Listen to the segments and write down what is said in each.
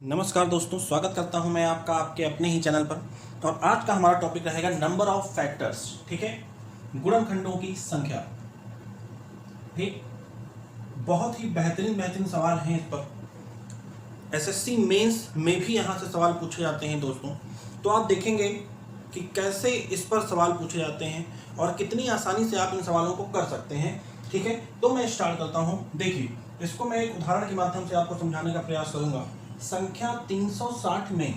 नमस्कार दोस्तों, स्वागत करता हूं मैं आपका आपके अपने ही चैनल पर। और आज का हमारा टॉपिक रहेगा नंबर ऑफ फैक्टर्स। ठीक है, गुणनखंडों की संख्या। ठीक, बहुत ही बेहतरीन सवाल हैं इस पर। एसएससी मेंस में भी यहां से सवाल पूछे जाते हैं दोस्तों। तो आप देखेंगे कि कैसे इस पर सवाल पूछे जाते हैं और कितनी आसानी से आप इन सवालों को कर सकते हैं। ठीक है, तो मैं स्टार्ट करता हूं। देखिए, इसको मैं एक उदाहरण के माध्यम से आपको समझाने का प्रयास करूंगा। संख्या 360 में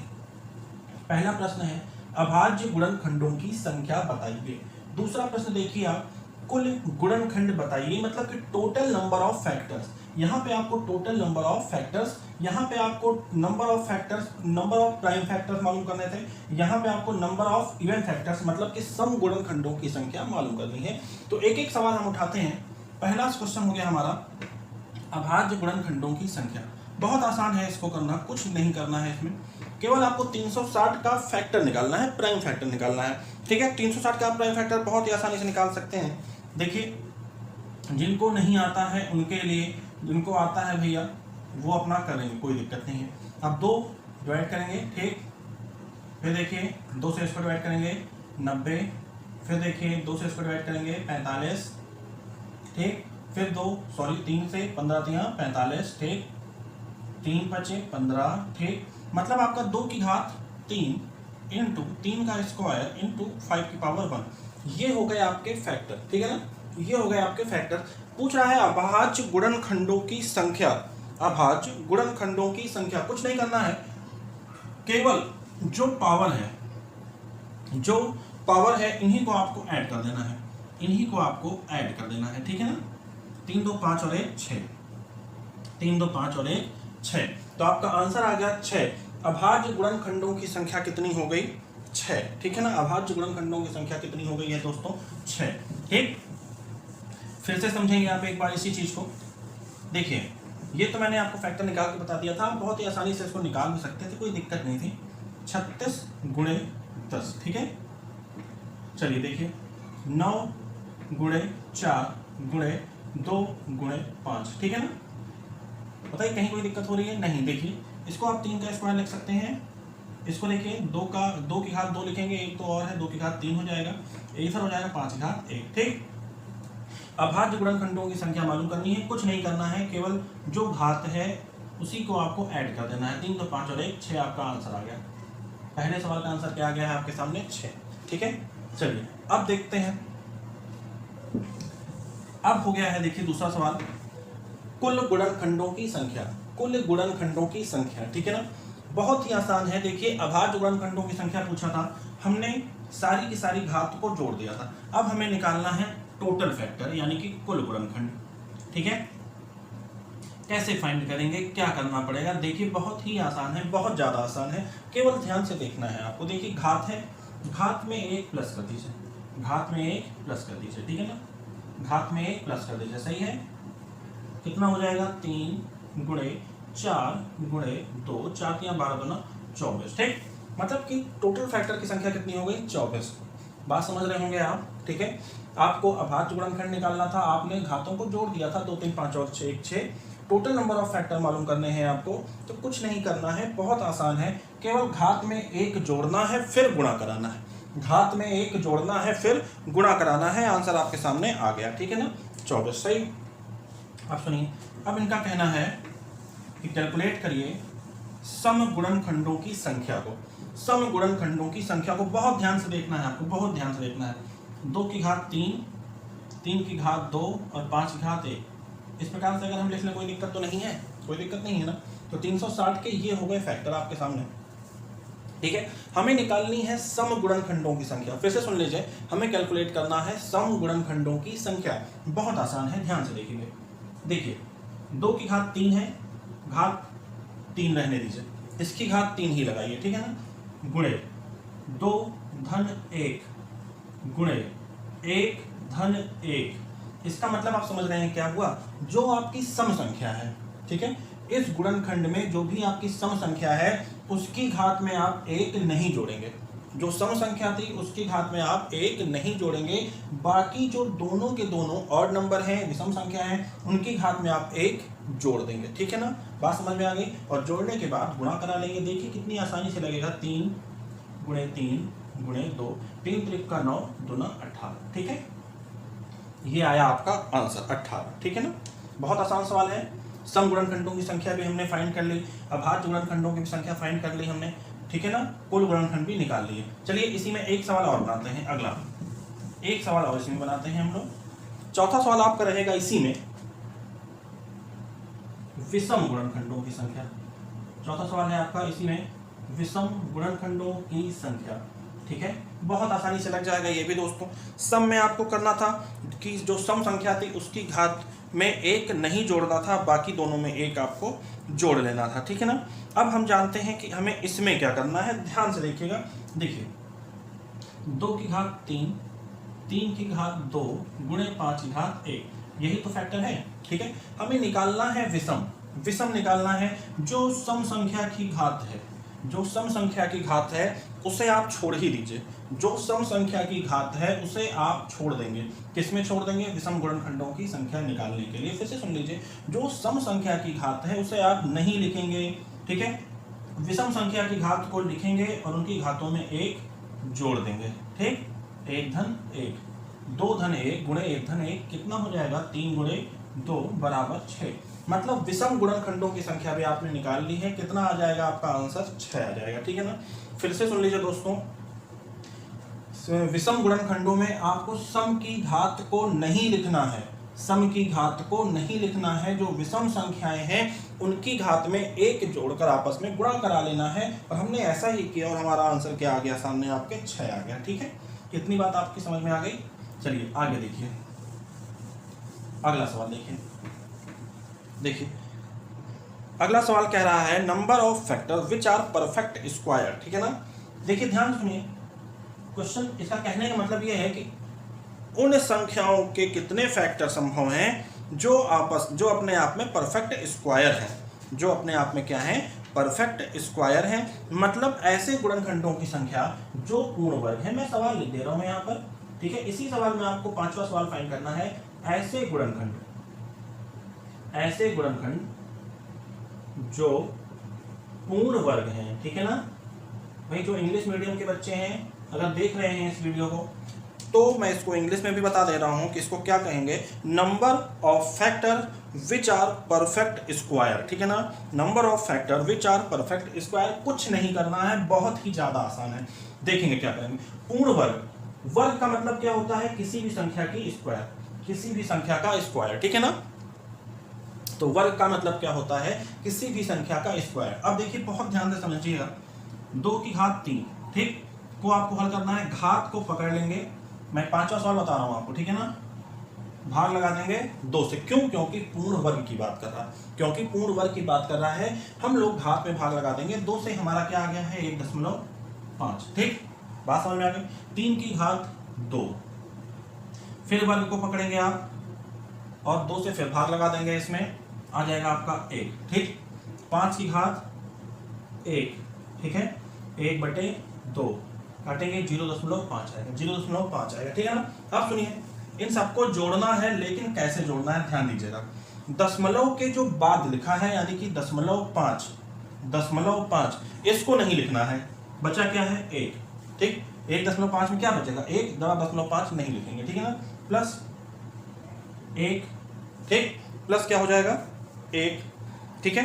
पहला प्रश्न है अभाज्य गुणनखंडों की संख्या बताइए। दूसरा प्रश्न देखिए आप, कुल गुणनखंड बताइए, मतलब कि टोटल नंबर ऑफ फैक्टर्स। यहाँ पे आपको टोटल नंबर ऑफ फैक्टर्स, यहाँ पे आपको number of factors, number of prime factors मालूम करने थे। यहाँ पे आपको नंबर ऑफ इवन फैक्टर्स, मतलब कि सम गुणनखंडों की संख्या मालूम करनी है। तो एक एक सवाल हम उठाते हैं। पहला क्वेश्चन हो गया हमारा अभाज्य गुणनखंडों की संख्या। बहुत आसान है इसको करना, कुछ नहीं करना है इसमें। केवल आपको 360 का फैक्टर निकालना है, प्राइम फैक्टर निकालना है। ठीक है, 360 का प्राइम फैक्टर बहुत ही आसानी से निकाल सकते हैं। देखिए, जिनको नहीं आता है उनके लिए, जिनको आता है भैया वो अपना करेंगे, कोई दिक्कत नहीं है। अब 2 डिवाइड करेंगे, ठीक। फिर देखिए 2 से इसको डिवाइड करेंगे 90। फिर देखिए 2 से इसको डिवाइड करेंगे 45। ठीक, फिर 3 से 15 45। ठीक, 3 बचे 15। ठीक, मतलब आपका 2 की घात 3 इंटू 3 का स्क्वायर इंटू 5 की पावर 1। ये हो गए आपके फैक्टर। ठीक है ना, ये हो गए आपके फैक्टर। पूछ रहा है अभाज्य गुणनखंडों की संख्या। अभाज्य गुणनखंडों की संख्या, कुछ नहीं करना है, केवल जो पावर है इन्हीं को आपको ऐड कर देना है, इन्हीं को आपको ऐड कर देना है। ठीक है ना, 3 2 5 और 1 6, 3 2 5 और 1 6। तो आपका आंसर आ गया 6। अभाज्य गुणनखंडों की संख्या कितनी हो गई? 6। ठीक है ना, अभाज्य गुणनखंडों की संख्या कितनी हो गई है दोस्तों? 6। ठीक, फिर से समझेंगे आप एक बार इसी चीज को। देखिए, ये तो मैंने आपको फैक्टर निकाल के बता दिया था, बहुत ही आसानी से इसको निकाल भी सकते थे, कोई दिक्कत नहीं थी। 36 गुणे 10। ठीक है, चलिए देखिए 9 गुणे 4 गुणे 2 गुणे 5। ठीक है ना, बताइए कहीं कोई दिक्कत हो रही है? नहीं। देखिए, इसको आप 3 का स्क्वायर लिख सकते हैं। इसको देखिए 2 की घात 2 लिखेंगे, एक तो और है, 2 की घात 3 हो जाएगा, इधर हो जाएगा 5 की घात 1। ठीक, अभाज्य गुणनखंडों की संख्या मालूम करनी है, कुछ नहीं करना है, केवल जो घात है उसी को आपको ऐड कर देना है। 3 2 5 और 1 6 आपका आंसर आ गया। पहले सवाल का आंसर क्या आ गया है आपके सामने? 6। ठीक है, चलिए अब देखते हैं। अब हो गया है, देखिए दूसरा सवाल, कुल गुणनखंडों की संख्या। कुल गुणनखंडों की संख्या, ठीक है ना, बहुत ही आसान है। देखिए, अभाज्य गुणनखंडों की संख्या पूछा था, हमने सारी की सारी घात को जोड़ दिया था। अब हमें निकालना है टोटल फैक्टर, यानी कि कुल गुणनखंड। ठीक है, कैसे फाइंड करेंगे, क्या करना पड़ेगा? देखिए, बहुत ही आसान है, बहुत ज्यादा आसान है, केवल ध्यान से देखना है आपको। देखिए, घात है, घात में 1 प्लस कर दीजिए, घात में 1 प्लस कर दीजिए। ठीक है ना, घात में 1 प्लस कर दीजिए, सही है। कितना हो जाएगा? 3 गुणे 4 गुणे 2, 4 3 12 2 24। ठीक, मतलब कि टोटल फैक्टर की संख्या कितनी हो गई? 24। बात समझ रहे होंगे आप? ठीक है, आपको अभाज्य गुणनखंड निकालना था, आपने घातों को जोड़ दिया था, 2 3 5 और 6 1 6। टोटल नंबर ऑफ फैक्टर मालूम करने हैं आपको, तो कुछ नहीं करना है, बहुत आसान है, केवल घात में 1 जोड़ना है, फिर गुणा कराना है। घात में 1 जोड़ना है, फिर गुणा कराना है। आंसर आपके सामने आ गया। ठीक है ना, 24। सही। अब सुनिए, अब इनका कहना है कि कैलकुलेट करिए सम गुणनखंडों की संख्या को। सम गुणनखंडों की संख्या को बहुत ध्यान से देखना है आपको, बहुत ध्यान से देखना है। 2 की घात 3, 3 की घात 2 और 5 की घात 1। इस प्रकार से अगर हम लिख लें, कोई दिक्कत तो नहीं है, कोई दिक्कत नहीं है ना। तो 360 के ये हो गए फैक्टर आपके सामने। ठीक है, हमें निकालनी है सम गुणनखंडों की संख्या। फिर से सुन लीजिए, हमें कैलकुलेट करना है सम गुणनखंडों की संख्या। बहुत आसान है, ध्यान से देखिए। देखिए, 2 की घात 3 है, घात 3 रहने दीजिए, इसकी घात 3 ही लगाइए। ठीक है ना, गुणे 2 धन 1 गुणे 1 धन 1। इसका मतलब आप समझ रहे हैं क्या हुआ? जो आपकी सम संख्या है, ठीक है, इस गुणनखंड में जो भी आपकी सम संख्या है उसकी घात में आप 1 नहीं जोड़ेंगे। जो सम संख्या थी उसकी घात में आप 1 नहीं जोड़ेंगे। बाकी जो दोनों के दोनों ऑड नंबर हैं, विषम संख्या है, उनकी घात में आप 1 जोड़ देंगे, ठीक है ना, बात समझ में आ गई। और जोड़ने के बाद गुणा करा लेंगे, देखिए कितनी आसानी से लगेगा, 3 गुणे 3 गुणे 2, 3 त्रिक का 9 दूना 18, ठीक है, ये आया आपका आंसर 18, ठीक है ना, बहुत आसान सवाल है। सम गुणनखंडों की संख्या भी हमने फाइंड कर ली, अभाज्य गुणनखंडों की भी संख्या फाइंड कर ली हमने, ठीक है ना, कुल गुणनखंड भी निकाल लिए। चलिए इसी में एक सवाल और बनाते हैं, अगला एक सवाल और इसी में बनाते हैं हम लोग। चौथा सवाल आपका रहेगा इसी में, विषम गुणनखंडों की संख्या। चौथा सवाल है आपका इसी में, विषम गुणनखंडों की संख्या, ठीक है, बहुत आसानी से लग जाएगा ये भी दोस्तों। सम में आपको करना था कि जो सम संख्या थी उसकी घात में एक नहीं जोड़ना था, बाकी दोनों में एक आपको जोड़ लेना था, ठीक है ना। अब हम जानते हैं कि हमें इसमें क्या करना है, ध्यान से देखिएगा, देखिए 2 की घात 3, 3 की घात 2 गुणे 5 की घात 1, यही तो फैक्टर है, ठीक है। हमें निकालना है विषम, विषम निकालना है, जो सम संख्या की घात है, जो सम संख्या की घात है उसे आप छोड़ ही दीजिए, जो सम संख्या की घात है उसे आप छोड़ देंगे, किसमें छोड़ देंगे, विषम गुणनखंडों की संख्या निकालने के लिए। फिर से सुन लीजिए, जो सम संख्या की घात है उसे आप नहीं लिखेंगे, ठीक है, विषम संख्या की घात को लिखेंगे और उनकी घातों में 1 जोड़ देंगे, ठीक, 1 धन 1, 2 धन 1 गुणे 1 धन 1 कितना हो जाएगा, 3 गुणे 2 बराबर 6, मतलब विषम गुणनखंडों की संख्या भी आपने निकाल ली है, कितना आ जाएगा आपका आंसर, 6 आ जाएगा, ठीक है ना। फिर से सुन लीजिए दोस्तों, विषम गुणनखंडों में आपको सम की घात को नहीं लिखना है, सम की घात को नहीं लिखना है, जो विषम संख्याएं हैं उनकी घात में 1 जोड़कर आपस में गुणा करा लेना है, और हमने ऐसा ही किया और हमारा आंसर क्या आ गया, सामने आपके 6 आ गया, ठीक है। इतनी बात आपकी समझ में आ गई। चलिए आगे देखिए, अगला सवाल देखिए, देखिए अगला सवाल कह रहा है number of factor which are perfect square, ठीक है ना। देखिए ध्यान सुनिए, क्वेश्चन इसका कहने का मतलब यह है कि उन संख्याओं के कितने फैक्टर संभव हैं जो अपने आप में परफेक्ट स्क्वायर हैं, जो अपने आप में क्या है, परफेक्ट स्क्वायर हैं, मतलब ऐसे गुणनखंडों की संख्या जो पूर्ण वर्ग है। मैं सवाल लिख दे रहा हूं यहाँ पर, ठीक है, इसी सवाल में आपको 5वां सवाल फाइंड करना है, ऐसे गुणनखंड जो पूर्ण वर्ग हैं, ठीक है ना। भाई जो इंग्लिश मीडियम के बच्चे हैं अगर देख रहे हैं इस वीडियो को, तो मैं इसको इंग्लिश में भी बता दे रहा हूं कि इसको क्या कहेंगे, number of factor which are perfect square, ठीक है ना, number of factor which are perfect square. कुछ नहीं करना है, बहुत ही ज्यादा आसान है, देखेंगे क्या करेंगे। पूर्ण वर्ग, वर्ग का मतलब क्या होता है, किसी भी संख्या की स्क्वायर, किसी भी संख्या का स्क्वायर, ठीक है ना। तो वर्ग का मतलब क्या होता है, किसी भी संख्या का स्क्वायर। अब देखिए बहुत ध्यान से समझिएगा, 2 की घात 3, ठीक, को आपको हल करना है, घात को पकड़ लेंगे, मैं 5वां सवाल बता रहा हूं आपको, ठीक है ना, भाग लगा देंगे 2 से, क्यों, क्योंकि पूर्ण वर्ग की बात कर रहा है, क्योंकि पूर्ण वर्ग की बात कर रहा है, हम लोग घात में भाग लगा देंगे, 2 से हमारा क्या आ गया है, 1.5, ठीक, बात समझ में आ गई। 3 की घात 2, फिर वर्ग को पकड़ेंगे आप और 2 से फिर भाग लगा देंगे, इसमें आ जाएगा आपका 1, ठीक, 5 की घात 1, ठीक है, 1/2 काटेंगे 0.5 आएगा, 0.5 आएगा, ठीक है ना। अब सुनिए, इन सबको जोड़ना है, लेकिन कैसे जोड़ना है ध्यान दीजिएगा। दशमलव के जो बाद लिखा है यानी कि 0.5 इसको नहीं लिखना है, बचा क्या है 1, ठीक, 1.5 में क्या बचेगा 1, 0.5 नहीं लिखेंगे, ठीक है ना, प्लस 1, ठीक, प्लस क्या हो जाएगा 1, ठीक है,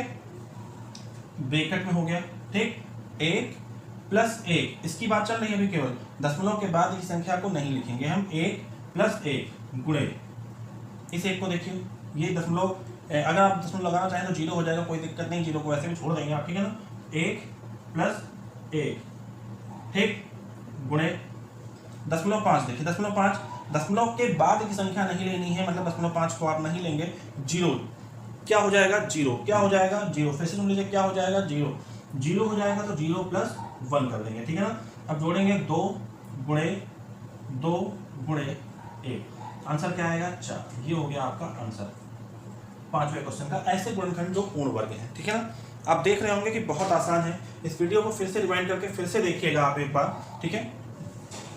ब्रैकेट में हो गया, ठीक, 1 प्लस 1, इसकी बात चल रही है अभी, केवल दशमलव के बाद की संख्या को नहीं लिखेंगे हम, 1 प्लस 1 गुणे इस 1 को देखिए, ये दशमलव, अगर आप दशमलव लगाना चाहें तो 0 हो जाएगा, कोई दिक्कत नहीं, 0 को वैसे भी छोड़ देंगे आप, ठीक है ना, 1 प्लस 1, ठीक, गुणे 0.5, देखिए 0.5, दशमलव के बाद की संख्या नहीं लेनी है, मतलब 0.5 को आप नहीं लेंगे, 0 क्या हो जाएगा, 0 क्या हो जाएगा, 0, फिर से सुन लीजिए, क्या हो जाएगा 0 हो जाएगा, तो 0 + 1 कर देंगे, ठीक है ना। अब जोड़ेंगे 2 गुणे 1, आंसर क्या आएगा 4, ये हो गया आपका आंसर 5वें क्वेश्चन का, ऐसे गुणनखंड जो पूर्ण वर्ग है, ठीक है ना। आप देख रहे होंगे कि बहुत आसान है, इस वीडियो को फिर से रिवाइंड करके फिर से देखिएगा आप एक बार, ठीक है।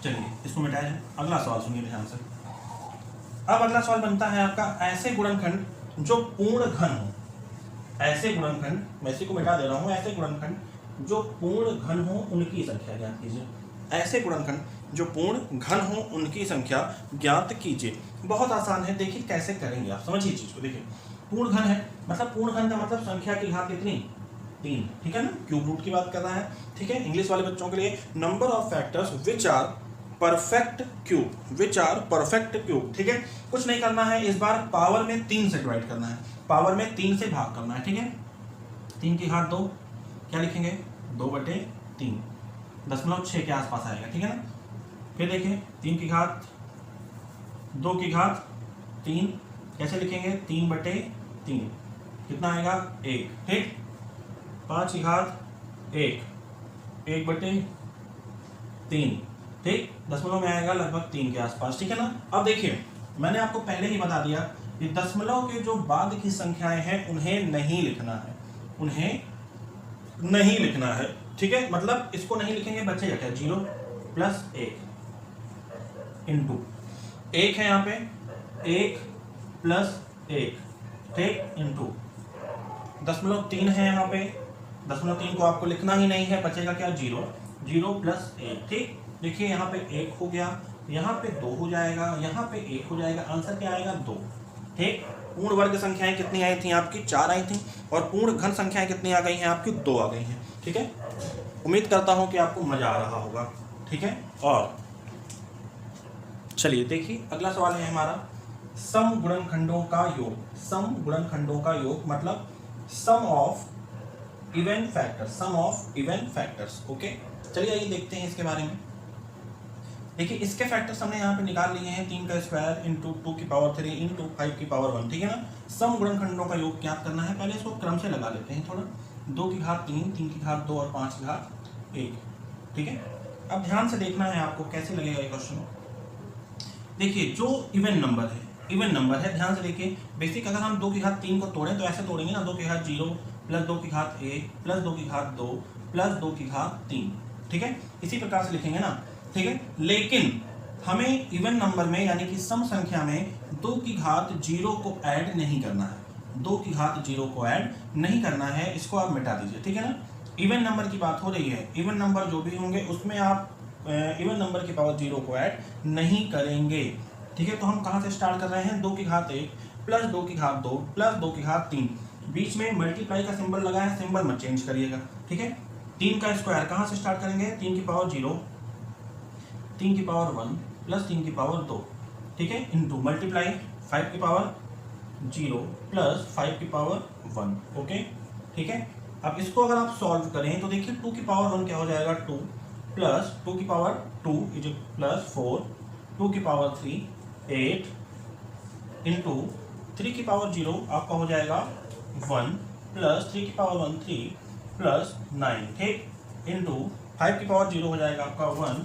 चलिए इसको मिटाया जाए, अगला सवाल सुनिए ध्यान से। अब अगला सवाल बनता है आपका, ऐसे गुणनखंड जो पूर्ण घन हो, ऐसे गुणनखंड, मैं इसी को मिटा दे रहा हूँ, ऐसे गुणनखंड जो पूर्ण घन हो उनकी संख्या ज्ञात कीजिए। ऐसे गुणनखंड जो पूर्ण घन हो उनकी संख्या ज्ञात कीजिए। बहुत आसान है, देखिए कैसे करेंगे आप, समझिए चीज को। देखिए पूर्ण घन है मतलब, पूर्ण घन का मतलब संख्या की घात कितनी, 3, ठीक है ना, क्यूब रूट की बात कर रहा है, ठीक है। इंग्लिश वाले बच्चों के लिए number of factors which are perfect cube, which are perfect cube, ठीक है। कुछ नहीं करना है, इस बार पावर में 3 से डिवाइड करना है, पावर में 3 से भाग करना है, ठीक है। 3 की घात 2, क्या लिखेंगे, 2/3, 0.6 के आसपास आएगा, ठीक है ना। फिर देखिए 3 की घात 2 की घात 3, कैसे लिखेंगे, 3/3, कितना आएगा, 1, ठीक। 5 की घात 1, 1/3, ठीक, दशमलव में आएगा लगभग 3 के आसपास, ठीक है ना। अब देखिए मैंने आपको पहले ही बता दिया कि दशमलव के जो बाद की संख्याएं हैं उन्हें नहीं लिखना है, उन्हें नहीं लिखना है, ठीक है। मतलब इसको नहीं लिखेंगे, बचेगा क्या, 0 + 1 इंटू 1 है यहाँ पे, 1 + 1, ठीक, इंटू 0.3 है यहाँ पे, 0.3 को आपको लिखना ही नहीं है, बचेगा क्या, 0, 0 + 1, ठीक। देखिए यहाँ पे 1 हो गया, यहाँ पे 2 हो जाएगा, यहाँ पे 1 हो जाएगा, आंसर क्या आएगा, 2, ठीक। पूर्ण वर्ग संख्याएं कितनी आई थी आपकी, 4 आई थी, और पूर्ण घन संख्याएं कितनी आ गई हैं आपकी, 2 आ गई हैं, ठीक है। उम्मीद करता हूं कि आपको मजा आ रहा होगा, ठीक है। और चलिए देखिए अगला सवाल है हमारा, सम गुणनखंडों का योग। सम गुणनखंडों का योग मतलब sum of even factors, sum of even factors, okay. चलिए आइए देखते हैं इसके बारे में। देखिए इसके फैक्टर्स हमने यहाँ पे निकाल लिए हैं, 3 का स्क्वायर इंटू 2 की पावर 3 इंटू 5 की पावर 1, ठीक है ना। सम गुणनखंडों का योग ज्ञात करना है, पहले इसको क्रम से लगा लेते हैं थोड़ा, 2 की घात 3, 3 की घात 2 और 5 की घात 1, ठीक है। अब ध्यान से देखना है आपको कैसे लगेगा ये क्वेश्चन। देखिए जो इवन नंबर है, इवन नंबर है, ध्यान से देखिए। बेसिक अगर हम 2 की घात 3 को तोड़ें तो ऐसे तोड़ेंगे ना, 2 की घात 0 + 2 की घात 1 + 2 की घात 2 + 2 की घात 3, ठीक है, इसी प्रकार से लिखेंगे ना, ठीक है। लेकिन हमें इवन नंबर में यानी कि सम संख्या में 2 की घात 0 को ऐड नहीं करना है, 2 की घात 0 को ऐड नहीं करना है, इसको आप मिटा दीजिए, ठीक है ना। इवन नंबर की बात हो रही है, इवन नंबर जो भी होंगे उसमें आप इवन नंबर की पावर 0 को ऐड नहीं करेंगे, ठीक है। तो हम कहाँ से स्टार्ट कर रहे हैं, 2 की घात 1 + 2 की घात 2 + 2 की घात 3, बीच में मल्टीप्लाई का सिंबल लगा है, सिंबल मत चेंज करिएगा, ठीक है। 3 का स्क्वायर कहाँ से स्टार्ट करेंगे, 3 की पावर 0, 3 की पावर 1 + 3 की पावर 2, ठीक है, इंटू मल्टीप्लाई 5 की पावर 0 + 5 की पावर 1, ओके, ठीक है। अब इसको अगर आप सॉल्व करें तो देखिए 2 की पावर 1 क्या हो जाएगा, 2 + 2 की पावर 2 + 4, 2 की पावर 3 8 इंटू 3 की पावर 0 आपका हो जाएगा 1 + 3 की पावर 1 3 + 9, ठीक, इंटू 5 की पावर 0 हो जाएगा आपका 1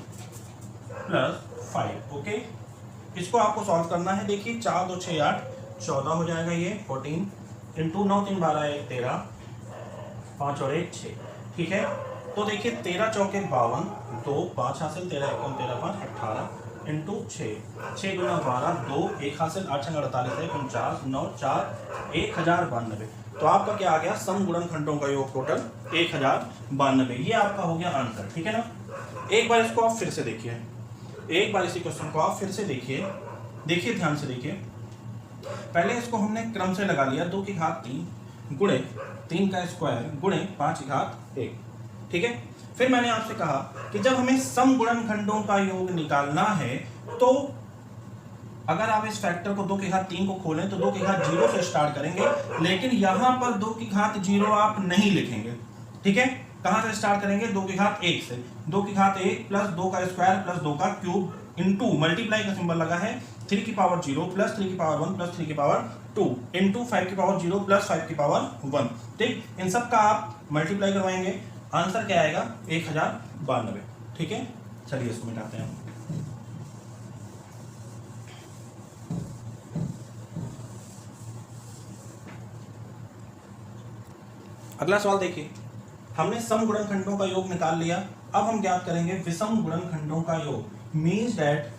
+ 5, ओके। इसको आपको सॉल्व करना है। देखिए 4 2 6 8 14 हो जाएगा, ये 14 इंटू 9 3 12 1 13 5 और 1 6, ठीक है। तो देखिए 13 चौके 52, 2 5 हासिल, 13 1 13 5 18 इंटू 6 6 दूना 12, 2 1 हासिल, 8 6 48 49 9 4 1092। तो आपका क्या आ गया, सम गुणनखंडों का योग टोटल 1092, ये आपका हो गया आंसर, ठीक है ना। एक बार इसको आप फिर से देखिए, एक बार इसी क्वेश्चन को आप फिर से देखिए, देखिए ध्यान से देखिए। पहले इसको हमने क्रम से लगा लिया, 2 की घात 3 गुणे 3 का स्क्वायर गुणे 5 की घात 1, ठीक है। फिर मैंने आपसे कहा कि जब हमें सम गुणनखंडों का योग निकालना है तो अगर आप इस फैक्टर को 2 की घात 3 को खोलें तो 2 की घात 0 से स्टार्ट करेंगे, लेकिन यहां पर 2 की घात 0 आप नहीं लिखेंगे, ठीक है। कहां से स्टार्ट करेंगे, 2 की घात 1 से, 2 की घात 1 + 2 का स्क्वायर + 2 का क्यूब इंटू मल्टीप्लाई का सिंबल लगा है, 3 की पावर 0 + 3 की पावर 1 + 3 की पावर 2 इंटू 5 की पावर 0 + 5 की पावर 1, ठीक। इन सब का आप मल्टीप्लाई करवाएंगे, आंसर क्या आएगा, 1092, ठीक है। चलिए इसको मिटाते हैं। अगला सवाल देखिए, हमने सम गुणनखंडों का योग निकाल लिया, अब हम ज्ञात करेंगे विषम गुणनखंडों का योग। मीन्स दैट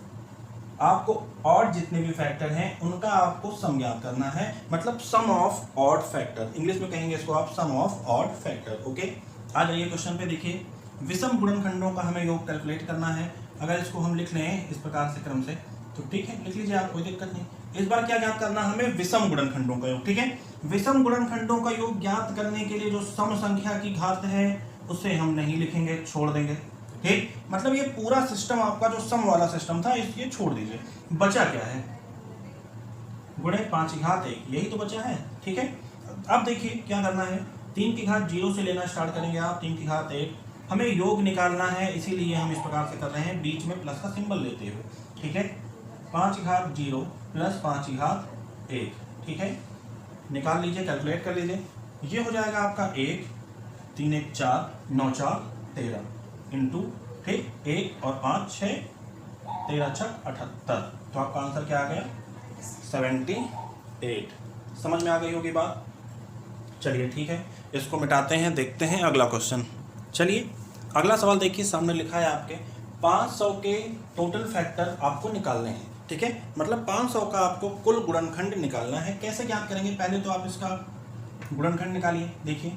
आपको और जितने भी फैक्टर हैं उनका आपको सम ज्ञात करना है, मतलब sum of odd factor, English में कहेंगे इसको आप सम ऑफ ऑड फैक्टर। ओके, आ जाइए क्वेश्चन पे। देखिए विषम गुणनखंडों का हमें योग कैलकुलेट करना है। अगर इसको हम लिख लें इस प्रकार से क्रम से तो ठीक है, लिख लीजिए आप, कोई दिक्कत नहीं। इस बार क्या ज्ञात करना हमें, विषम गुणनखंडों का योग। ठीक है, विषम गुणनखंडों का योग ज्ञात करने के लिए जो सम संख्या की घात है उसे हम नहीं लिखेंगे, छोड़ देंगे। ठीक, मतलब ये पूरा सिस्टम आपका जो सम वाला सिस्टम था ये छोड़ दीजिए। बचा क्या है, गुणे 5 की घात 1, यही तो बचा है। ठीक है, अब देखिए क्या करना है, 3 की घात 0 से लेना स्टार्ट करेंगे आप, 3 की घात 1, हमें योग निकालना है, इसीलिए हम इस प्रकार से कर रहे हैं, बीच में प्लस का सिंबल लेते हुए। ठीक है, 5 की घात 0 प्लस 5 की घात 1। ठीक है, निकाल लीजिए, कैलकुलेट कर लीजिए। ये हो जाएगा आपका 1, 3 1 4, 9 4 13 इंटू, ठीक, 1 और 5 6, 13 6 78। तो आपका आंसर क्या आ गया, 78। समझ में आ गई होगी बात। चलिए ठीक है, इसको मिटाते हैं, देखते हैं अगला क्वेश्चन। चलिए अगला सवाल देखिए, सामने लिखा है आपके 500 के टोटल फैक्टर आपको निकालने हैं। ठीक है, मतलब 500 का आपको कुल गुणनखंड निकालना है। कैसे ज्ञात करेंगे, पहले तो आप इसका गुणनखंड निकालिए। देखिए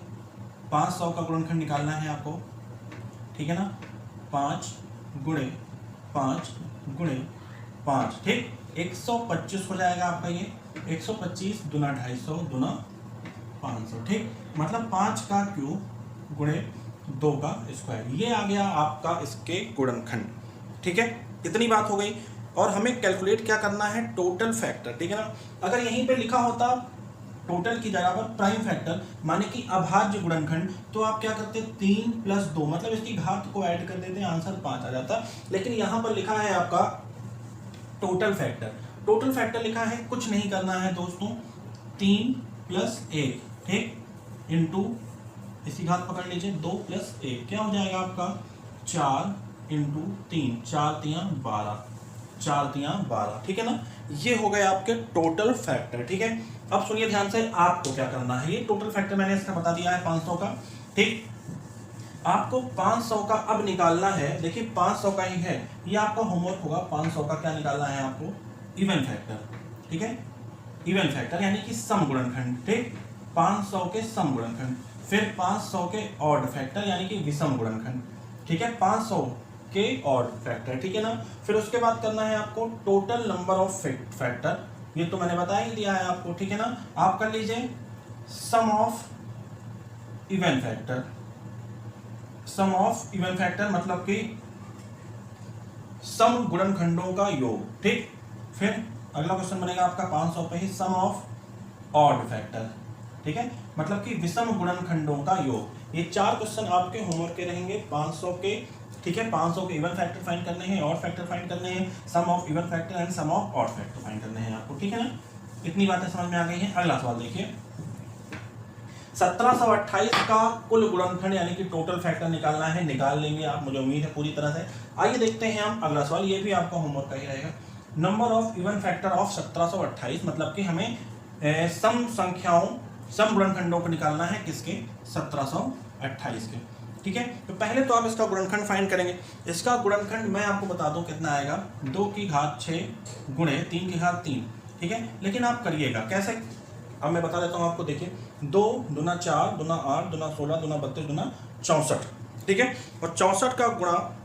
500 का गुणनखंड निकालना है आपको, ठीक है ना, 5 गुणे 5 गुणे 5, ठीक, 125 हो जाएगा आपका ये, 125 दुना 250 दुना 500। ठीक, मतलब 5 का क्यूब गुणे 2 का स्क्वायर, ये आ गया आपका इसके गुणनखंड। ठीक है, इतनी बात हो गई। और हमें कैलकुलेट क्या करना है, टोटल फैक्टर। ठीक है ना, अगर यहीं पे लिखा होता टोटल की जगह पर प्राइम फैक्टर माने कि अभाज्य गुणनखंड, तो आप क्या करते, 3 + 2, मतलब इसकी घात को ऐड कर देते, आंसर 5 आ जाता। लेकिन यहाँ पर लिखा है आपका टोटल फैक्टर। टोटल फैक्टर लिखा है, कुछ नहीं करना है दोस्तों, 3 + 1, ठीक, इंटू इसकी घात पकड़ लीजिए, 2 + 1 क्या हो जाएगा आपका, 4 इंटू 3, 4 3 12, 4 3 12। ठीक है ना, ये हो गए आपके टोटल फैक्टर। ठीक है, अब सुनिए ध्यान से, आपको क्या करना है, ये टोटल फैक्टर मैंने इसका बता दिया है 500 का। ठीक, आपको 500 का अब निकालना है। देखिए 500 का ही है, ये आपका होमवर्क होगा। 500 का क्या निकालना है आपको, इवन फैक्टर। ठीक है, इवन फैक्टर यानी कि सम गुणनखंड। ठीक, 500 के सम गुणनखंड, फिर 500 के ऑड फैक्टर यानी कि विषम गुणनखंड। ठीक है, 500 के ऑड फैक्टर। ठीक है ना, फिर उसके बाद करना है आपको टोटल नंबर ऑफ फैक्टर, ये तो मैंने बता ही दिया है आपको। ठीक है ना, आप कर लीजिए sum of even factor. Sum of even factor मतलब कि सम गुणनखंडों का योग। ठीक, फिर अगला क्वेश्चन बनेगा आपका 500 पे ही सम ऑफ ऑड फैक्टर। ठीक है, मतलब कि विषम गुणनखंडों का योग। ये 4 क्वेश्चन आपके होमवर्क के रहेंगे 500 के। ठीक है, 500 के इवन फैक्टर फाइंड करने हैं, ऑड फैक्टर फाइंड करने हैं, sum of even factor and sum of odd factor find करने हैं आपको। ठीक है ना, इतनी बातें समझ में आ गई हैं। अगला सवाल देखिए, 1728 का कुल गुणनखंड यानी कि टोटल फैक्टर निकालना है। निकाल लेंगे आप, मुझे उम्मीद है पूरी तरह से। आइए देखते हैं हम अगला सवाल, ये भी आपका होमवर्क का ही रहेगा। Number of even factor of 1728, मतलब कि हमें सम संख्याओं, सम गुणनखंडों को निकालना है किसके, 1728 के। ठीक है, तो पहले तो आप इसका गुणनखंड फाइंड करेंगे। इसका गुणनखंड मैं आपको बता दूं कितना आएगा, 2 की घात 6 गुणे 3 की घात 3। ठीक है, लेकिन आप करिएगा कैसे, अब मैं बता देता हूं आपको। देखिए 2 दूना 4 दूना 8 दूना 16 दूना 32 दूना 64। ठीक है, और 64 का गुणा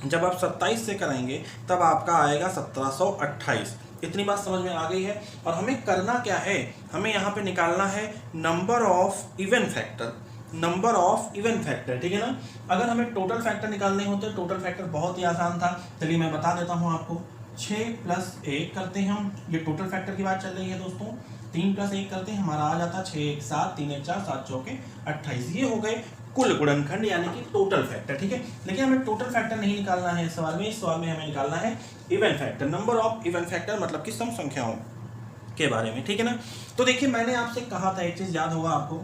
जब आप 27 से कराएंगे तब आपका आएगा 1728। इतनी बात समझ में आ गई है। और हमें करना क्या है, हमें यहाँ पे निकालना है number of even factor. Number of even factor, ठीक है ना। अगर हमें टोटल फैक्टर निकालने होते, टोटल फैक्टर बहुत ही आसान था। चलिए मैं बता देता हूँ आपको, 6 + 1 करते हैं हम, ये टोटल फैक्टर की बात चल रही है दोस्तों। 3 + 1 करते हैं, हमारा आ जाता 6 1 7 3 1 4 7 4 28। ये हो गए कुल गुणनखंड यानी कि टोटल फैक्टर। ठीक है, लेकिन हमें टोटल फैक्टर नहीं निकालना है इस सवाल में। इस सवाल में हमें निकालना है even factor, number of even factor, मतलब कि सम संख्याओं के बारे में। ठीक है ना, तो देखिए मैंने आपसे कहा था, एक चीज याद होगा आपको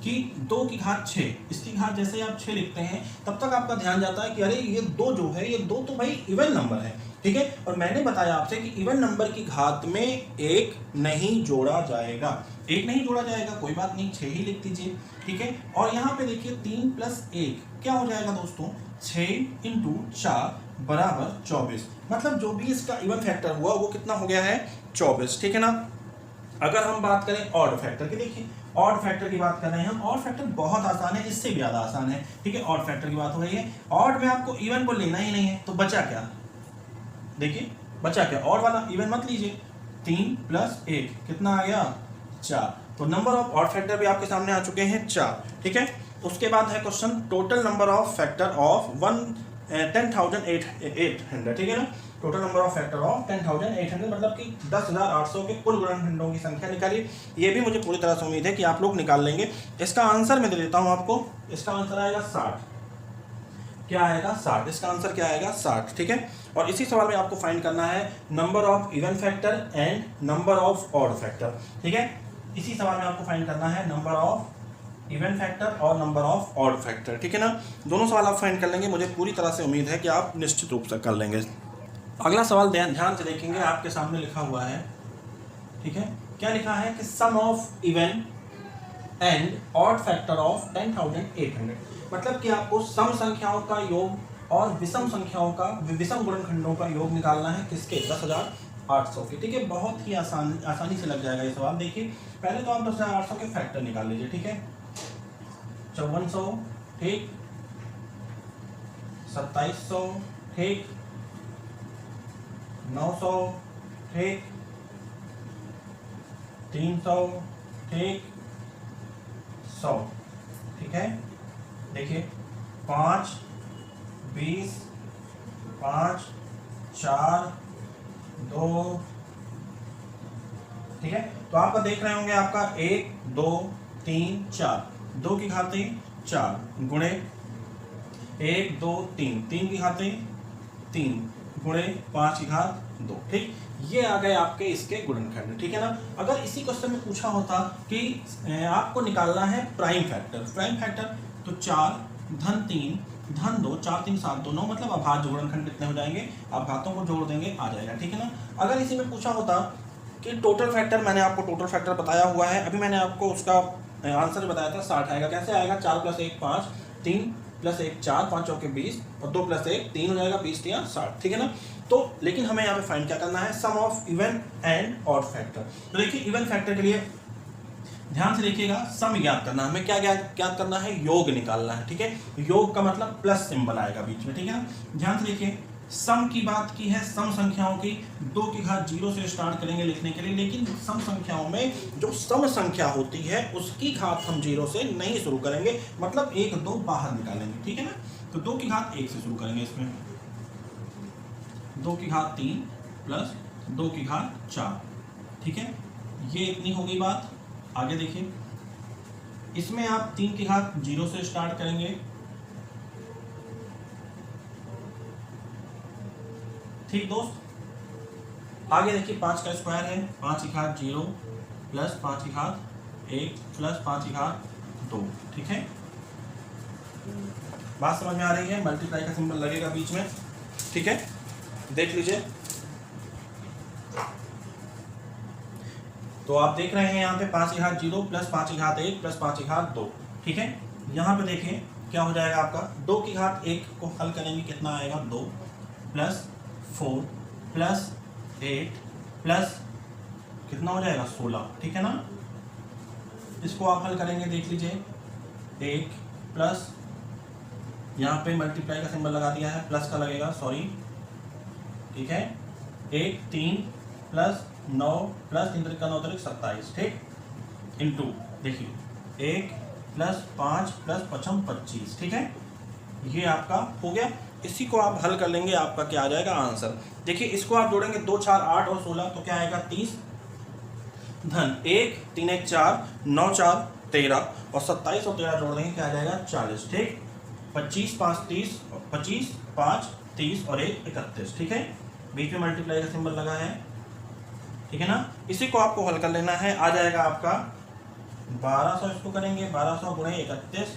कि 2 की घात 6, इसकी घात जैसे आप 6 लिखते हैं तब तक आपका ध्यान जाता है कि अरे ये 2 जो है, ये 2 तो भाई इवन नंबर है। ठीक है, और मैंने बताया आपसे कि इवन नंबर की घात में 1 नहीं जोड़ा जाएगा। 1 नहीं जोड़ा जाएगा, कोई बात नहीं, 6 ही लिख दीजिए, ठीक है। और यहाँ पे देखिए 3 + 1 क्या हो जाएगा दोस्तों, 6 × 4 = 24। मतलब जो भी इसका इवन फैक्टर हुआ वो कितना हो गया है, 24, ठीक है ना। अगर हम बात करें ऑड फैक्टर की, देखिए ऑड फैक्टर की बात कर रहे हैं हम। ऑड फैक्टर बहुत आसान है, इससे भी ज़्यादा आसान है, ठीक है। ऑड फैक्टर की बात हो रही है, ऑड में आपको इवन को लेना ही नहीं है, तो बचा क्या, देखिए बचा क्या, ऑड वाला, इवन मत लीजिए। 3 + 1 कितना आ गया, 4। तो नंबर ऑफ ऑड फैक्टर भी आपके सामने आ चुके हैं 4, ठीक है। उसके बाद है question total number of factor of 10,800, ठीक है ना। Total number of factor of 10,800 मतलब कि 10,800 के कुल गुणनखंडों की संख्या निकालिए। ये भी मुझे पूरी तरह से उम्मीद है कि आप लोग निकाल लेंगे। इसका आंसर मैं दे देता हूं आपको, इसका आंसर आएगा 60। क्या आएगा, 60। इसका आंसर क्या आएगा, 60, ठीक है। और इसी सवाल में आपको फाइंड करना है number of even factor and number of odd factor, ठीक है। इसी सवाल में आपको फाइंड करना है नंबर ऑफ इवन फैक्टर और नंबर ऑफ ऑड फैक्टर, ठीक है ना। दोनों सवाल आप फाइंड कर लेंगे, मुझे पूरी तरह से उम्मीद है कि आप निश्चित रूप से कर लेंगे। अगला सवाल ध्यान से देखेंगे, आपके सामने लिखा हुआ है, ठीक है। क्या लिखा है कि sum of even and odd factor of 10,800, मतलब कि आपको सम संख्याओं का योग और विषम संख्याओं का, विषम गुणनखंडों का योग निकालना है, किसके, 10,800 के, ठीक है। बहुत ही आसानी से लग जाएगा ये सवाल। देखिए पहले तो आप 10,800 के फैक्टर निकाल लीजिए, ठीक है। 5400, ठीक, 2700, ठीक, 900, ठीक, 300, ठीक, 100, ठीक है। देखिए 5, 20, 5, 4, 2, ठीक है। तो आपका देख रहे होंगे आपका 1, 2, 3, 4, 2 की घाते 4 गुणे 1, 2, 3, 3 की घाते 3 गुणे 5 की घात 2, ठीक। ये आ गए आपके इसके गुणनखंड, ठीक है ना। अगर इसी क्वेश्चन में पूछा होता कि आपको निकालना है प्राइम फैक्टर, तो 4 धन 3 धन 2, 4 3 7 2 9, मतलब अभाज्य गुणनखंड कितने हो जाएंगे, आप घातों को जोड़ देंगे, आ जाएगा, ठीक है ना। अगर इसी में पूछा होता कि टोटल फैक्टर, मैंने आपको टोटल फैक्टर बताया हुआ है, अभी मैंने आपको उसका आंसर बताया था, 60 आएगा। कैसे आएगा, 4 + 1 5, 3 + 1 4, 5 चौके 20 और 2 + 1 3 हो जाएगा, 20 × 60, ठीक है ना। तो लेकिन हमें यहाँ पे फाइंड क्या करना है, sum of even and odd factor. तो देखिए इवन फैक्टर के लिए ध्यान से देखिएगा, सम ज्ञात करना है, हमें क्या ज्ञात करना है, योग निकालना है, ठीक है। योग का मतलब प्लस सिंबल आएगा बीच में, ठीक है ना। ध्यान से देखिए, सम की बात की है, सम संख्याओं की 2 की घात 0 से स्टार्ट करेंगे लिखने के लिए, लेकिन सम संख्याओं में जो सम संख्या होती है उसकी घात हम 0 से नहीं शुरू करेंगे, मतलब 1 2 बाहर निकालेंगे, ठीक है ना। तो 2 की घात 1 से शुरू करेंगे, इसमें 2 की घात 3 प्लस 2 की घात 4, ठीक है। ये इतनी हो गई बात। आगे देखिए, इसमें आप 3 की घात 0 से स्टार्ट करेंगे, ठीक दोस्त। आगे देखिए 5 का स्क्वायर है, 5 की घात 0 प्लस 5 की घात 1 प्लस 5 की घात 2, ठीक है। बात समझ में आ रही है, मल्टीप्लाई का सिंबल लगेगा बीच में, ठीक है। देख लीजिए, तो आप देख रहे हैं यहाँ पे 5 की घात 0 प्लस 5 की घात 1 प्लस 5 की घात 2, ठीक है। यहाँ पे देखिए क्या हो जाएगा आपका, 2 की घात 1 को हल करेंगे, कितना आएगा, 2 प्लस 4 प्लस 8 प्लस कितना हो जाएगा, 16, ठीक है ना। इसको आप हल करेंगे, देख लीजिए, 1 प्लस यहाँ पे मल्टीप्लाई का सिंबल लगा दिया है, प्लस का लगेगा, सॉरी, ठीक है। 1 3 प्लस 9 प्लस 3 का 9 27, ठीक, इंटू देखिए 1 प्लस 5 प्लस 5 25, ठीक है। ये आपका हो गया। इसी को आप हल कर लेंगे, आपका क्या आ जाएगा आंसर। देखिए इसको आप जोड़ेंगे, 2 4 8 और 16, तो क्या आएगा 30 धन 1 3 1 4 9 4 13 और 27 और 13 जोड़ देंगे, क्या आ जाएगा 40, ठीक। 25 5 30, 25 5 30 और 1 31, ठीक है। बीच में मल्टीप्लाई का सिंबल लगा है, ठीक है ना। इसी को आपको हल कर लेना है, आ जाएगा आपका 1200, इसको करेंगे 1200 गुणे 31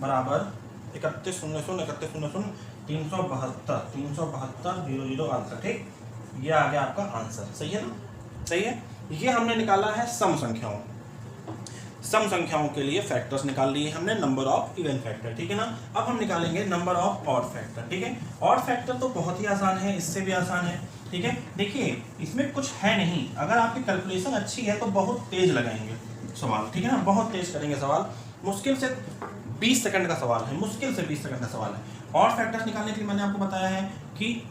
बराबर 31 0 0 31 0 0 372 372 0 0 आंसर, ठीक। ये आ गया आपका आंसर, सही है ना, सही है। ये हमने निकाला है सम संख्याओं, सम संख्याओं के लिए फैक्टर्स निकाल लिए हमने, नंबर ऑफ इवन फैक्टर, ठीक है ना। अब हम निकालेंगे नंबर ऑफ ऑड फैक्टर, ठीक है। ऑड फैक्टर तो बहुत ही आसान है, इससे भी आसान है, ठीक है। देखिए इसमें कुछ है नहीं, अगर आपकी कैलकुलेशन अच्छी है तो बहुत तेज लगाएंगे सवाल, ठीक है ना, बहुत तेज करेंगे सवाल। मुश्किल से 20 सेकंड का सवाल है, मुश्किल से 20 सेकंड का सवाल है। ऑड फैक्टर्स निकालने के लिए मैंने आपको बताया है कि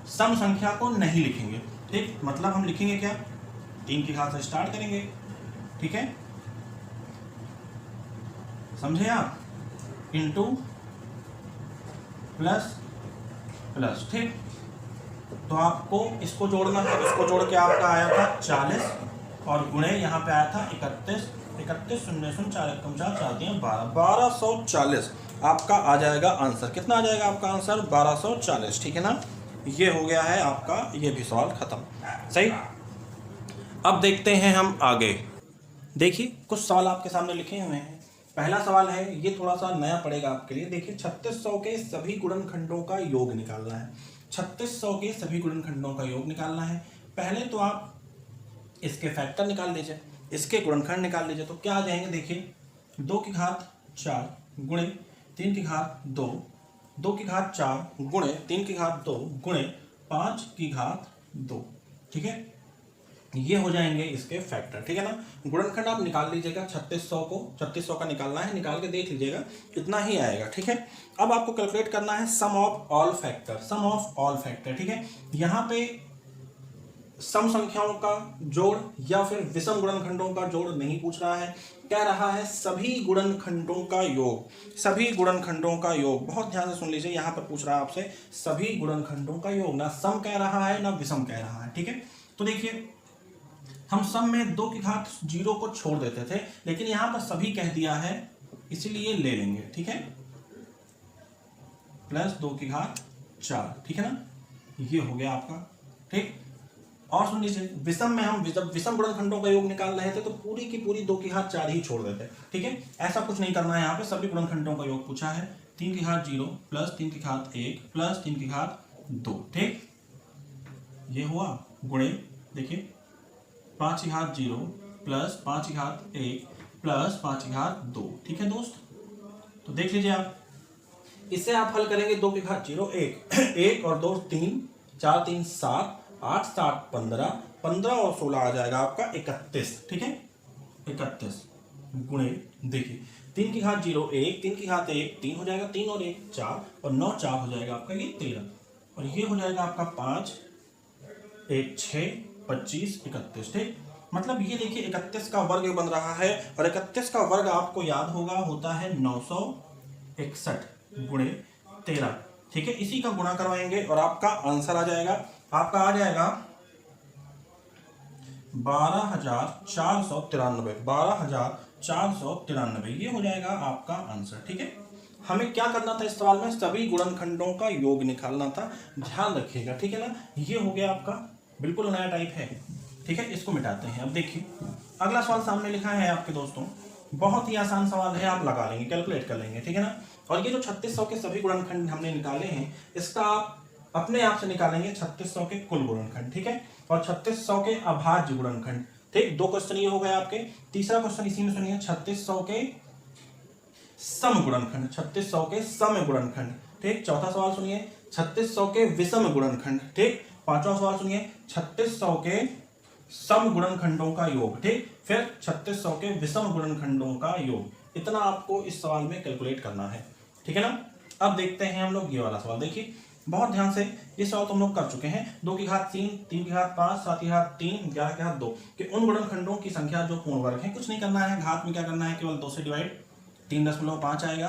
सम संख्या को नहीं लिखेंगे, ठीक, मतलब हम लिखेंगे क्या, 3 की घात से स्टार्ट करेंगे, ठीक है, समझे आप, इनटू प्लस प्लस, ठीक। तो आपको इसको जोड़ना है, इसको जोड़ के आपका आया था 40 और गुणे यहाँ पे आया था 31, 31 शून्य शून्य 4 कम 4 4 दिए 12, 1240 आपका आ जाएगा आंसर। कितना आ जाएगा आपका आंसर, 1240, ठीक है ना। ये हो गया है आपका, ये भी सवाल खत्म, सही। अब देखते हैं हम आगे। देखिए कुछ सवाल आपके सामने लिखे हुए हैं। पहला सवाल है, ये थोड़ा सा नया पड़ेगा आपके लिए। देखिए 3600 के सभी गुणनखंडों का योग निकालना है, 3600 के सभी गुणनखंडों का योग निकालना है। पहले तो आप इसके फैक्टर निकाल लीजिए, इसके गुणनखंड निकाल लीजिए, तो क्या आ जाएंगे, देखिए 2 की घात 4 गुणे 3 की घात 2, 2 की घात 4 गुणे 3 की घात 2 गुणे 5 की घात 2, ठीक है। ये हो जाएंगे इसके फैक्टर, ठीक है ना। गुणनखंड आप निकाल लीजिएगा, 3600 को 3600 का निकालना है, निकाल के देख लीजिएगा इतना ही आएगा, ठीक है। अब आपको कैलकुलेट करना है sum of all factor, sum of all factor, ठीक है। यहाँ पे सम संख्याओं का जोड़ या फिर विषम गुणनखंडों का जोड़ नहीं पूछ रहा है, कह रहा है सभी गुणनखंडों का योग, सभी गुणनखंडों का योग। बहुत ध्यान से सुन लीजिए, यहाँ पर पूछ रहा है आपसे सभी गुणनखंडों का योग, ना सम कह रहा है ना विषम कह रहा है, ठीक है। तो देखिए हम सम में 2 की घात 0 को छोड़ देते थे, लेकिन यहां पर सभी कह दिया है इसलिए ले लेंगे, ठीक है, प्लस 2 की घात 4, ठीक है ना। ये हो गया आपका, ठीक। और सुन लीजिए विषम में हम जब विषम गुणनखंडों का योग निकाल रहे थे तो पूरी की पूरी 2 की घात 4 ही छोड़ देते, ठीक है। ऐसा कुछ नहीं करना है, यहाँ पे सभी गुणनखंडों का योग पूछा है। 3 की घात 0 प्लस 3 की घात 1 प्लस 3 की घात 2, ठीक। ये हुआ गुणे, देखिए 5 की घात 0 प्लस 5 की घात 1 प्लस 5 की घात 2, ठीक है दोस्त। तो देख लीजिए आप, इसे आप हल करेंगे 2 की घात 0 1 और 2 3, 4 3 7, 8 7 15, 15 और 16 आ जाएगा आपका 31, ठीक है। 31 गुणे, देखिए 3 की घात 0 1, 3 की घात 1 3 हो जाएगा, 3 और 1 4 और 9 4 हो जाएगा आपका ये 13 और ये हो जाएगा आपका 5 1 6 25 31, ठीक। मतलब ये देखिए 31 का वर्ग बन रहा है और 31 का वर्ग आपको याद होगा होता है 961 गुणे 13, ठीक है। इसी का गुणा करवाएंगे और आपका आंसर आ जाएगा, आपका आ जाएगा 12,493, 12,493, ये हो जाएगा आपका आंसर, ठीक है। हमें क्या करना था इस सवाल में, सभी गुणनखंडों का योग निकालना था, ध्यान रखिएगा, ठीक है ना। ये हो गया आपका, बिल्कुल नया टाइप है, ठीक है। इसको मिटाते हैं। अब देखिए अगला सवाल सामने लिखा है आपके दोस्तों, बहुत ही आसान सवाल है, आप लगा लेंगे, कैलकुलेट कर लेंगे, ठीक है ना। और ये जो 3600 के सभी गुणनखंड हमने निकाले हैं, इसका आप अपने आप से निकालेंगे 3600 के कुल गुणनखंड, ठीक है, और 3600 के अभाज्य गुणनखंड, ठीक। 2 क्वेश्चन ये हो गए आपके। तीसरा क्वेश्चन इसी में सुनिए, 3600 के सम गुणनखंड, 3600 के सम गुणनखंड, ठीक। चौथा सवाल सुनिए 3600 के विषम गुणनखंड, ठीक। पांचवा सवाल सुनिए 3600 के सम गुणनखंडों का योग, ठीक। फिर 3600 के विषम गुणनखंडों का योग, इतना आपको इस सवाल में कैलकुलेट करना है, ठीक है ना। अब देखते हैं हम लोग ये वाला सवाल। देखिए बहुत ध्यान से, ये सवाल तो हम लोग कर चुके हैं। 2 की घात 3, 3 की घात 5, 7 की घात 3, 11 की घात 2 के उन गुणनखंडों की संख्या जो पूर्ण वर्ग है। कुछ नहीं करना है, घात में क्या करना है, केवल 2 से डिवाइड, 3.5 आएगा,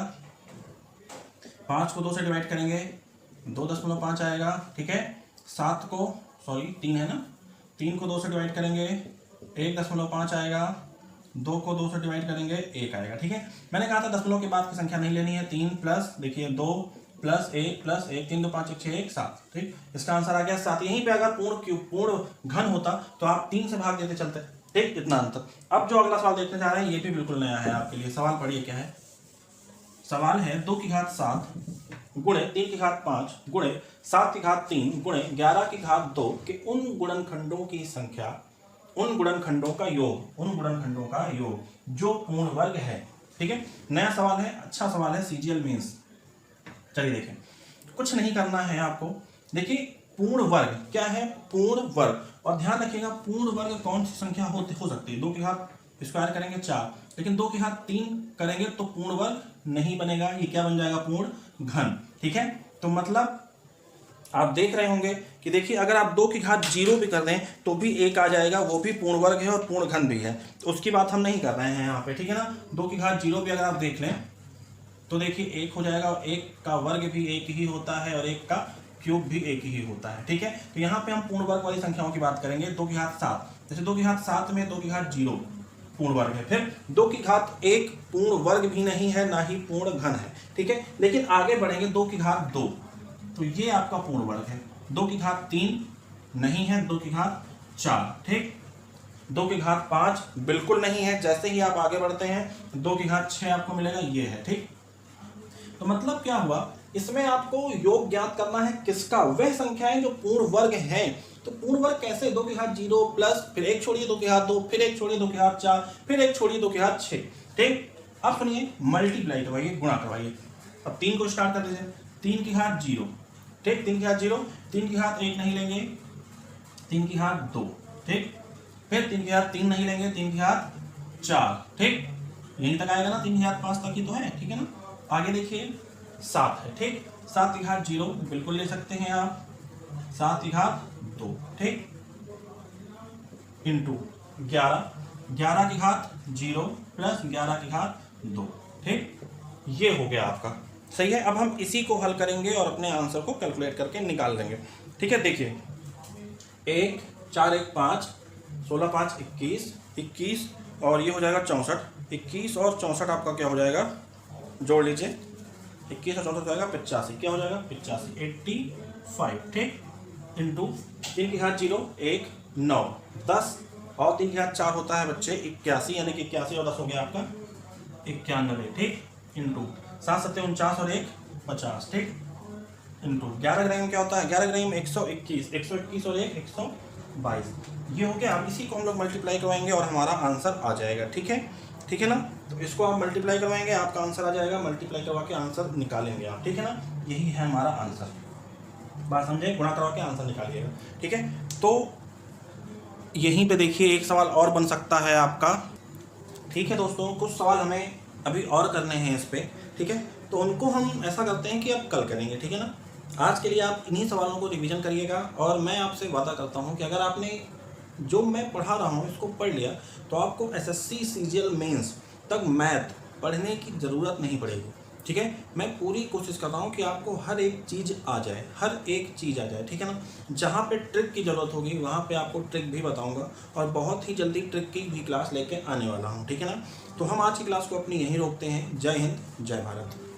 5 को 2 से डिवाइड करेंगे 2.5 आएगा, ठीक है। 7 को, सॉरी 3 है ना, 3 को 2 से डिवाइड करेंगे 1.5 आएगा, 2 को 2 से डिवाइड करेंगे 1 आएगा, ठीक है। मैंने कहा था दशमलव के बाद की संख्या नहीं लेनी है। 3 प्लस, देखिए 2 प्लस 1 प्लस 1, 3 2 5 1 6 1 7, ठीक। इसका आंसर आ गया 7। यहीं पे अगर पूर्ण घन होता तो आप 3 से भाग देते चलते, ठीक, इतना अंतर। अब जो अगला सवाल देखने जा रहे हैं ये भी बिल्कुल नया है आपके लिए। सवाल पढ़िए क्या है। सवाल है 2 की घात 7 गुणे 3 की घात 5 गुणे 7 की घात 3 गुणे 11 की घात 2 के उन गुणनखंडों की संख्या, उन गुणनखंडों का योग, उन गुणनखंडों का योग जो पूर्ण वर्ग है। ठीक है, नया सवाल है, अच्छा सवाल है, सीजीएल मेंस। चलिए देखें, कुछ नहीं करना है आपको। देखिए पूर्ण वर्ग क्या है, पूर्ण वर्ग, और ध्यान रखिएगा पूर्ण वर्ग कौन सी संख्या हो सकती है। 2 की घात स्क्वायर करेंगे 4, लेकिन 2 की घात 3 करेंगे तो पूर्ण वर्ग नहीं बनेगा, ये क्या बन जाएगा, पूर्ण घन। ठीक है, तो मतलब आप देख रहे होंगे कि देखिए अगर आप 2 की घात 0 भी कर दें तो भी 1 आ जाएगा, वो भी पूर्ण वर्ग है और पूर्ण घन भी है, तो उसकी बात हम नहीं कर रहे हैं यहाँ पे। ठीक है ना, 2 की घात 0 भी अगर आप देख लें तो देखिए 1 हो जाएगा, और 1 का वर्ग भी 1 ही होता है और 1 का क्यूब भी 1 ही होता है। ठीक है, तो यहाँ पे हम पूर्ण वर्ग वाली संख्याओं की बात करेंगे। 2 की घात 7, जैसे 2 की घात 7 में 2 की घात 0 पूर्ण वर्ग है, फिर 2 की घात 1 पूर्ण वर्ग भी नहीं है, ना ही पूर्ण घन है। ठीक है, लेकिन आगे बढ़ेंगे 2 की घात 2, तो ये आपका पूर्ण वर्ग है। 2 की घात 3 नहीं है, 2 की घात 4, ठीक। 2 की घात 5 बिल्कुल नहीं है, जैसे ही आप आगे बढ़ते हैं 2 की घात 6 आपको मिलेगा, ये है। ठीक, तो मतलब क्या हुआ, इसमें आपको योग ज्ञात करना है किसका, वह संख्याएं जो पूर्ण वर्ग हैं। तो पूर्ण वर्ग कैसे, 2 की घात 0 प्लस फिर 1 छोड़िए 2 की घात 2, फिर 1 छोड़िए 2 की घात 4, फिर 1 छोड़िए 2 की घात 6। ठीक, अब सुनिए मल्टीप्लाई करवाइए, गुणा करवाइए। अब 3 को स्टार्ट कर दीजिए, 3 की घात 0, ठीक, 3 की घात 0, 3 की घात 1 नहीं लेंगे, 3 की घात 2, ठीक, फिर 3 की घात 3 नहीं लेंगे, 3 की घात 4, ठीक, यहीं तक आएगा ना, 3 की घात 5 तक ही तो है। ठीक है ना, आगे देखिए 7 है, ठीक, 7 की घात 0 बिल्कुल ले सकते हैं आप, 7 की घात 2, ठीक, इंटू 11, 11 की घात 0 प्लस 11 की घात 2, ठीक, ये हो गया आपका। सही है, अब हम इसी को हल करेंगे और अपने आंसर को कैलकुलेट करके निकाल देंगे। ठीक है, देखिए 1 4 1 5, 16 5 21, 21 और ये हो जाएगा 64, 21 और 64 आपका क्या हो जाएगा, जोड़ लीजिए, 21 और 64 हो जाएगा 85, क्या हो जाएगा 85, 85, ठीक, इंटू 3 की घात 0 1 9 10 और 3 की घात 4 होता है बच्चे 81, यानी कि 81 और 10 हो गया आपका 91, ठीक, इंटू 7 7 49 और 1 50, ठीक, इंटू 11 ग्राम क्या होता है, 11 ग्राम 121, 121 और 1 122, ये हो गया। अब इसी को हम लोग मल्टीप्लाई करवाएंगे और हमारा आंसर आ जाएगा। ठीक है, ठीक है ना, तो इसको आप मल्टीप्लाई करवाएंगे, आपका आंसर आ जाएगा, मल्टीप्लाई करवा के आंसर निकालेंगे आप। ठीक है ना, यही है हमारा आंसर, बात समझे, गुणा करवा के आंसर निकालिएगा। ठीक है, तो यहीं पे देखिए एक सवाल और बन सकता है आपका। ठीक है दोस्तों, कुछ सवाल हमें अभी और करने हैं इस पे। ठीक है, तो उनको हम ऐसा करते हैं कि अब कल करेंगे। ठीक है ना, आज के लिए आप इन्हीं सवालों को रिवीजन करिएगा, और मैं आपसे वादा करता हूं कि अगर आपने जो मैं पढ़ा रहा हूं इसको पढ़ लिया तो आपको एसएससी सीजीएल मेंस तक मैथ पढ़ने की ज़रूरत नहीं पड़ेगी। ठीक है, मैं पूरी कोशिश कर रहा हूँ कि आपको हर एक चीज़ आ जाए, हर एक चीज़ आ जाए। ठीक है ना, जहाँ पे ट्रिक की ज़रूरत होगी वहाँ पे आपको ट्रिक भी बताऊँगा, और बहुत ही जल्दी ट्रिक की भी क्लास लेके आने वाला हूँ। ठीक है ना, तो हम आज की क्लास को अपनी यहीं रोकते हैं। जय हिंद, जय भारत।